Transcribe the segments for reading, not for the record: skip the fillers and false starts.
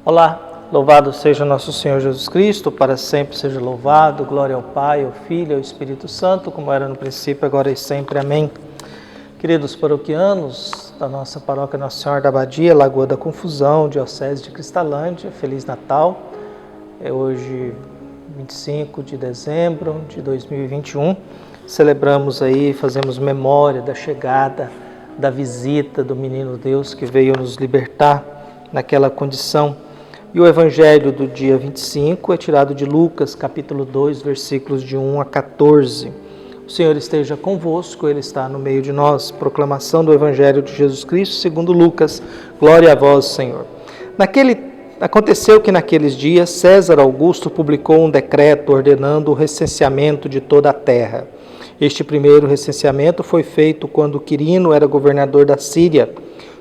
Olá, louvado seja nosso Senhor Jesus Cristo, para sempre seja louvado, glória ao Pai, ao Filho e ao Espírito Santo, como era no princípio, agora e sempre. Amém. Queridos paroquianos da nossa paróquia Nossa Senhora da Abadia, Lagoa da Confusão, Diocese de Cristalândia, Feliz Natal. É hoje 25 de dezembro de 2021, celebramos aí, fazemos memória da chegada, da visita do Menino Deus que veio nos libertar naquela condição. E o evangelho do dia 25 é tirado de Lucas, capítulo 2, versículos de 1 a 14. O Senhor esteja convosco, Ele está no meio de nós. Proclamação do evangelho de Jesus Cristo segundo Lucas. Glória a vós, Senhor. Aconteceu que naqueles dias César Augusto publicou um decreto ordenando o recenseamento de toda a terra. Este primeiro recenseamento foi feito quando Quirino era governador da Síria.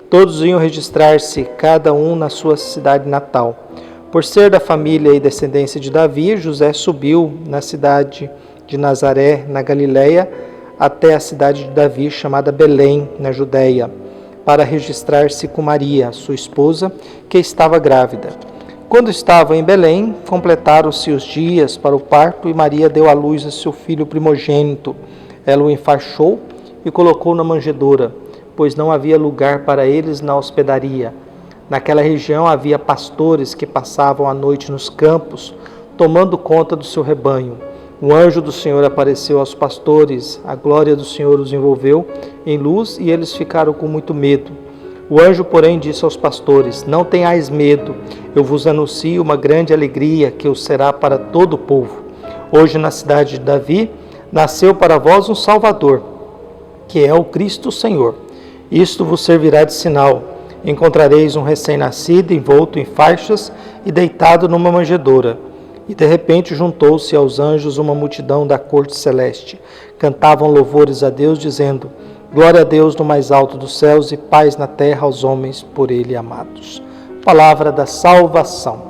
Todos iam registrar-se, cada um na sua cidade natal. Por ser da família e descendência de Davi, José subiu na cidade de Nazaré, na Galileia, até a cidade de Davi, chamada Belém, na Judéia, para registrar-se com Maria, sua esposa, que estava grávida. Quando estavam em Belém, completaram-se os dias para o parto e Maria deu à luz a seu filho primogênito. Ela o enfaixou e colocou na manjedoura, pois não havia lugar para eles na hospedaria. Naquela região havia pastores que passavam a noite nos campos, tomando conta do seu rebanho. Um anjo do Senhor apareceu aos pastores, a glória do Senhor os envolveu em luz e eles ficaram com muito medo. O anjo, porém, disse aos pastores: Não tenhais medo, eu vos anuncio uma grande alegria que os será para todo o povo. Hoje, na cidade de Davi, nasceu para vós um Salvador, que é o Cristo Senhor. Isto vos servirá de sinal. Encontrareis um recém-nascido envolto em faixas e deitado numa manjedoura. E de repente juntou-se aos anjos uma multidão da corte celeste. Cantavam louvores a Deus, dizendo: Glória a Deus no mais alto dos céus e paz na terra aos homens por Ele amados. Palavra da salvação.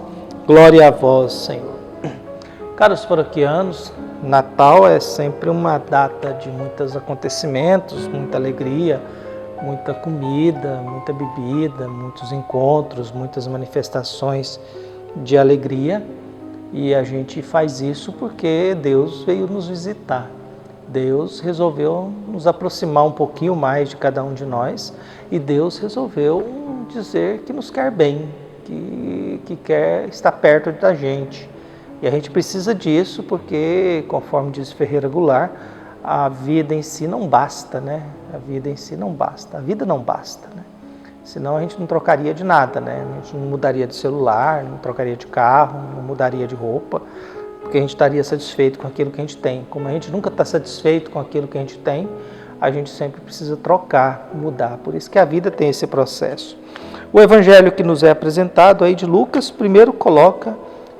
Glória a vós, Senhor. Caros paroquianos, Natal é sempre uma data de muitos acontecimentos, muita alegria, muita comida, muita bebida, muitos encontros, muitas manifestações de alegria. E a gente faz isso porque Deus veio nos visitar. Deus resolveu nos aproximar um pouquinho mais de cada um de nós e Deus resolveu dizer que nos quer bem, que quer estar perto da gente. E a gente precisa disso porque, conforme diz Ferreira Goulart, a vida em si não basta, né? A vida em si não basta, a vida não basta, né? Senão a gente não trocaria de nada, né? A gente não mudaria de celular, não trocaria de carro, não mudaria de roupa, porque a gente estaria satisfeito com aquilo que a gente tem. Como a gente nunca está satisfeito com aquilo que a gente tem, a gente sempre precisa trocar, mudar. Por isso que a vida tem esse processo. O evangelho que nos é apresentado aí de Lucas, primeiro coloca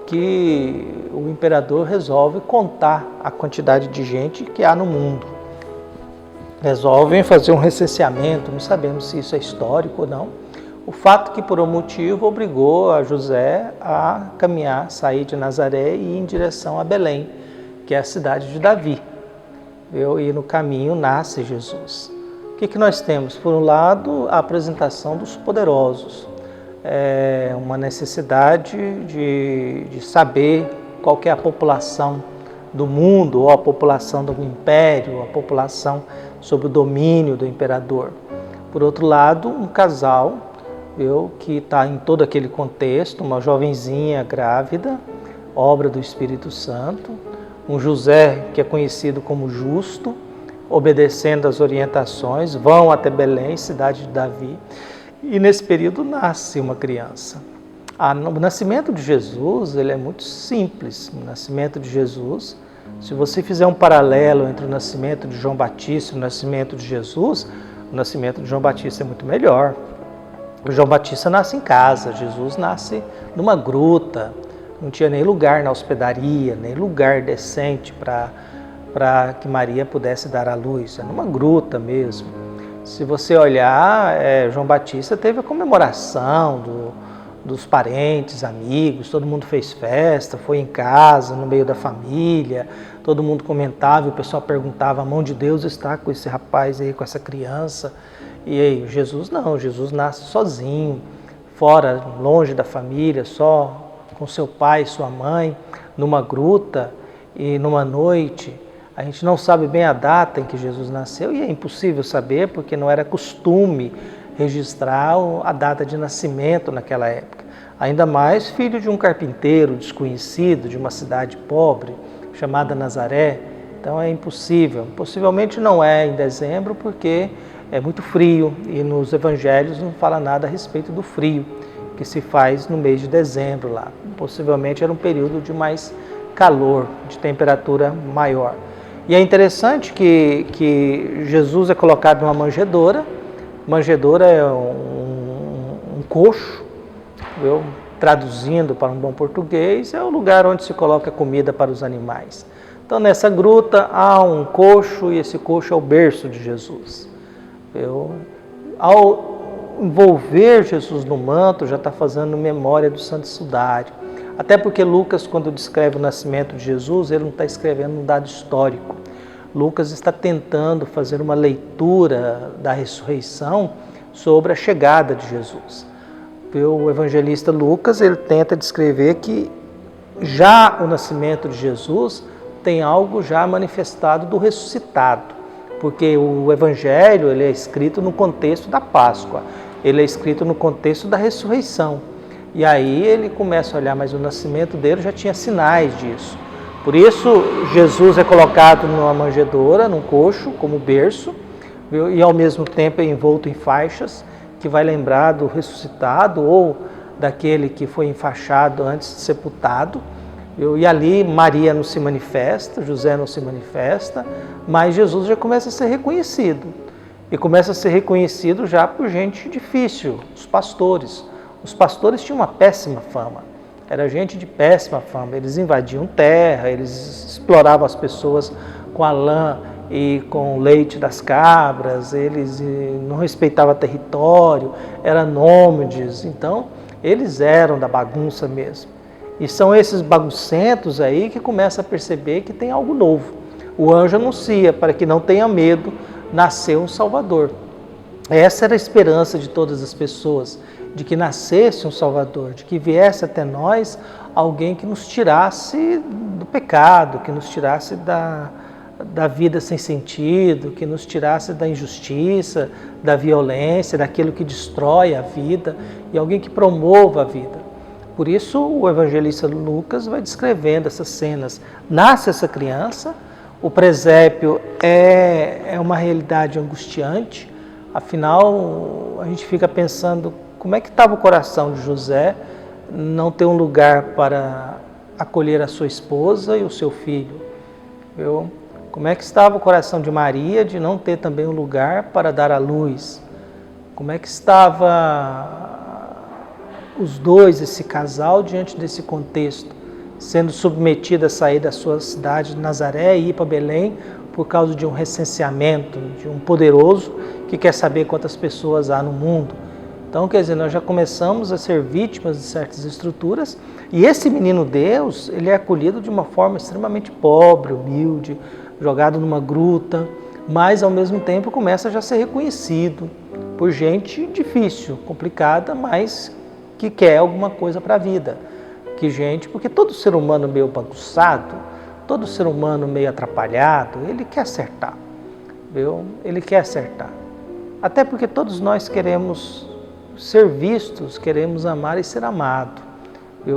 que o imperador resolve contar a quantidade de gente que há no mundo. Resolvem fazer um recenseamento, não sabemos se isso é histórico ou não. O fato que por um motivo obrigou a José a caminhar, sair de Nazaré e ir em direção a Belém, que é a cidade de Davi. E no caminho nasce Jesus. O que nós temos? Por um lado, a apresentação dos poderosos. É uma necessidade de saber qual que é a população do mundo, ou a população do império, ou a população sob o domínio do imperador. Por outro lado, um casal que está em todo aquele contexto, uma jovenzinha grávida, obra do Espírito Santo, um José que é conhecido como justo, obedecendo às orientações, vão até Belém, cidade de Davi, e nesse período nasce uma criança. O nascimento de Jesus ele é muito simples. O nascimento de Jesus, se você fizer um paralelo entre o nascimento de João Batista e o nascimento de Jesus, o nascimento de João Batista é muito melhor. O João Batista nasce em casa, Jesus nasce numa gruta, não tinha nem lugar na hospedaria, nem lugar decente para que Maria pudesse dar à luz, é numa gruta mesmo. Se você olhar, João Batista teve a comemoração dos parentes, amigos, todo mundo fez festa, foi em casa, no meio da família, todo mundo comentava e o pessoal perguntava: a mão de Deus está com esse rapaz aí, com essa criança. E aí, Jesus não, Jesus nasce sozinho, fora, longe da família, só com seu pai e sua mãe, numa gruta e numa noite. A gente não sabe bem a data em que Jesus nasceu e é impossível saber porque não era costume registrar a data de nascimento naquela época. Ainda mais filho de um carpinteiro desconhecido de uma cidade pobre chamada Nazaré. Então é impossível. Possivelmente não é em dezembro porque é muito frio e nos evangelhos não fala nada a respeito do frio que se faz no mês de dezembro lá. Possivelmente era um período de mais calor, de temperatura maior. E é interessante que Jesus é colocado numa manjedoura. Manjedoura é um coxo, viu? Traduzindo para um bom português, é o lugar onde se coloca comida para os animais. Então nessa gruta há um coxo e esse coxo é o berço de Jesus. Ao envolver Jesus no manto, já está fazendo memória do Santo Sudário. Até porque Lucas, quando descreve o nascimento de Jesus, ele não está escrevendo um dado histórico. Lucas está tentando fazer uma leitura da ressurreição sobre a chegada de Jesus. O evangelista Lucas, ele tenta descrever que já o nascimento de Jesus tem algo já manifestado do ressuscitado, porque o evangelho ele é escrito no contexto da Páscoa, ele é escrito no contexto da ressurreição. E aí ele começa a olhar, mas o nascimento dele já tinha sinais disso. Por isso, Jesus é colocado numa manjedoura, num coxo, como berço, viu? E ao mesmo tempo é envolto em faixas, que vai lembrar do ressuscitado ou daquele que foi enfaixado antes de sepultado. E ali Maria não se manifesta, José não se manifesta, mas Jesus já começa a ser reconhecido. E começa a ser reconhecido já por gente difícil, os pastores. Os pastores tinham uma péssima fama, era gente de péssima fama. Eles invadiam terra, eles exploravam as pessoas com a lã e com o leite das cabras, eles não respeitavam território, eram nômades, então eles eram da bagunça mesmo. E são esses baguncentos aí que começam a perceber que tem algo novo. O anjo anuncia, para que não tenha medo, nasceu um Salvador. Essa era a esperança de todas as pessoas, de que nascesse um Salvador, de que viesse até nós alguém que nos tirasse do pecado, que nos tirasse da vida sem sentido, que nos tirasse da injustiça, da violência, daquilo que destrói a vida, e alguém que promova a vida. Por isso o evangelista Lucas vai descrevendo essas cenas. Nasce essa criança, o presépio é uma realidade angustiante, afinal a gente fica pensando como é que estava o coração de José não ter um lugar para acolher a sua esposa e o seu filho. Como é que estava o coração de Maria de não ter também um lugar para dar à luz? Como é que estava os dois, esse casal, diante desse contexto, sendo submetido a sair da sua cidade de Nazaré e ir para Belém por causa de um recenseamento, de um poderoso que quer saber quantas pessoas há no mundo. Então, quer dizer, nós já começamos a ser vítimas de certas estruturas e esse menino Deus, ele é acolhido de uma forma extremamente pobre, humilde, jogado numa gruta, mas ao mesmo tempo começa já a ser reconhecido por gente difícil, complicada, mas que quer alguma coisa para a vida. Porque todo ser humano meio bagunçado, todo ser humano meio atrapalhado, ele quer acertar, viu? Ele quer acertar. Até porque todos nós queremos ser vistos, queremos amar e ser amado.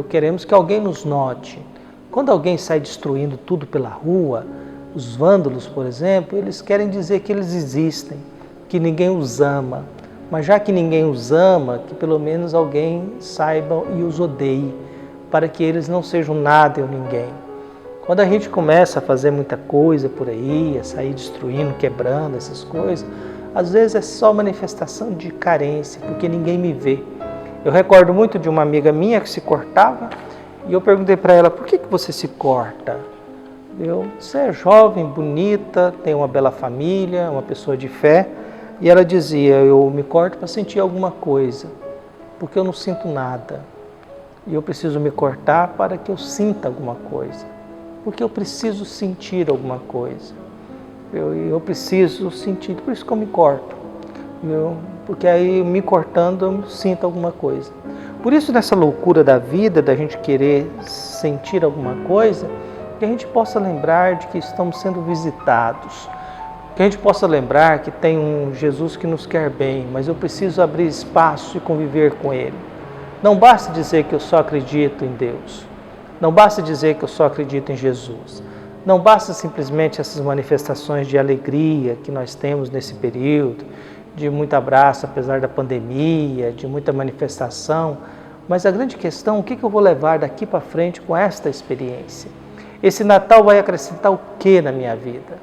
Queremos que alguém nos note. Quando alguém sai destruindo tudo pela rua, os vândalos, por exemplo, eles querem dizer que eles existem, que ninguém os ama. Mas já que ninguém os ama, que pelo menos alguém saiba e os odeie, para que eles não sejam nada ou ninguém. Quando a gente começa a fazer muita coisa por aí, a sair destruindo, quebrando essas coisas, às vezes é só manifestação de carência, porque ninguém me vê. Eu recordo muito de uma amiga minha que se cortava, e eu perguntei para ela, por que você se corta? Você é jovem, bonita, tem uma bela família, uma pessoa de fé. E ela dizia, eu me corto para sentir alguma coisa, porque eu não sinto nada. E eu preciso me cortar para que eu sinta alguma coisa, porque eu preciso sentir alguma coisa. Eu preciso sentir, por isso que eu me corto. Porque aí me cortando eu sinto alguma coisa. Por isso, nessa loucura da vida, da gente querer sentir alguma coisa, que a gente possa lembrar de que estamos sendo visitados, que a gente possa lembrar que tem um Jesus que nos quer bem, mas eu preciso abrir espaço e conviver com Ele. Não basta dizer que eu só acredito em Deus, não basta dizer que eu só acredito em Jesus, não basta simplesmente essas manifestações de alegria que nós temos nesse período, de muito abraço apesar da pandemia, de muita manifestação, mas a grande questão, o que eu vou levar daqui para frente com esta experiência? Esse Natal vai acrescentar o que na minha vida?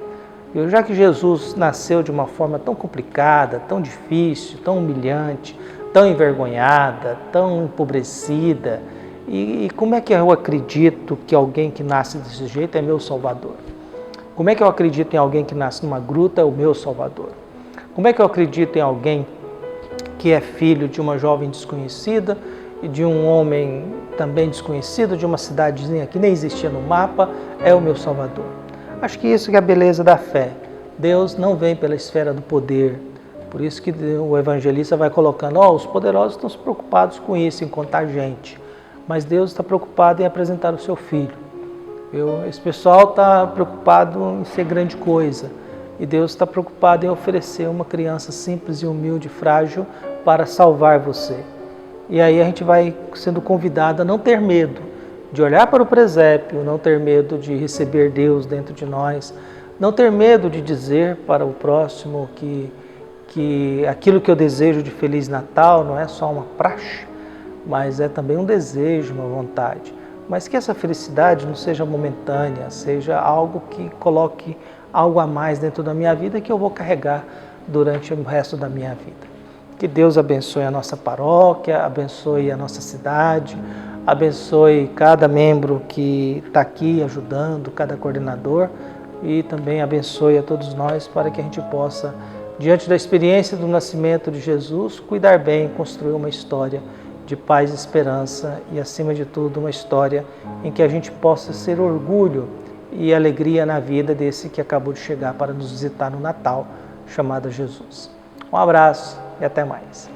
Já que Jesus nasceu de uma forma tão complicada, tão difícil, tão humilhante, tão envergonhada, tão empobrecida, e como é que eu acredito que alguém que nasce desse jeito é meu Salvador? Como é que eu acredito em alguém que nasce numa gruta é o meu Salvador? Como é que eu acredito em alguém que é filho de uma jovem desconhecida e de um homem também desconhecido, de uma cidadezinha que nem existia no mapa, é o meu Salvador? Acho que isso que é a beleza da fé. Deus não vem pela esfera do poder. Por isso que o evangelista vai colocando, os poderosos estão se preocupados com isso, em contar gente. Mas Deus está preocupado em apresentar o seu Filho. Esse pessoal está preocupado em ser grande coisa. E Deus está preocupado em oferecer uma criança simples e humilde, frágil, para salvar você. E aí a gente vai sendo convidado a não ter medo de olhar para o presépio, não ter medo de receber Deus dentro de nós, não ter medo de dizer para o próximo que aquilo que eu desejo de Feliz Natal não é só uma praxe, mas é também um desejo, uma vontade. Mas que essa felicidade não seja momentânea, seja algo que coloque algo a mais dentro da minha vida que eu vou carregar durante o resto da minha vida. Que Deus abençoe a nossa paróquia, abençoe a nossa cidade, abençoe cada membro que está aqui ajudando, cada coordenador, e também abençoe a todos nós para que a gente possa, diante da experiência do nascimento de Jesus, cuidar bem, construir uma história de paz e esperança e, acima de tudo, uma história em que a gente possa ser orgulho e alegria na vida desse que acabou de chegar para nos visitar no Natal, chamado Jesus. Um abraço e até mais.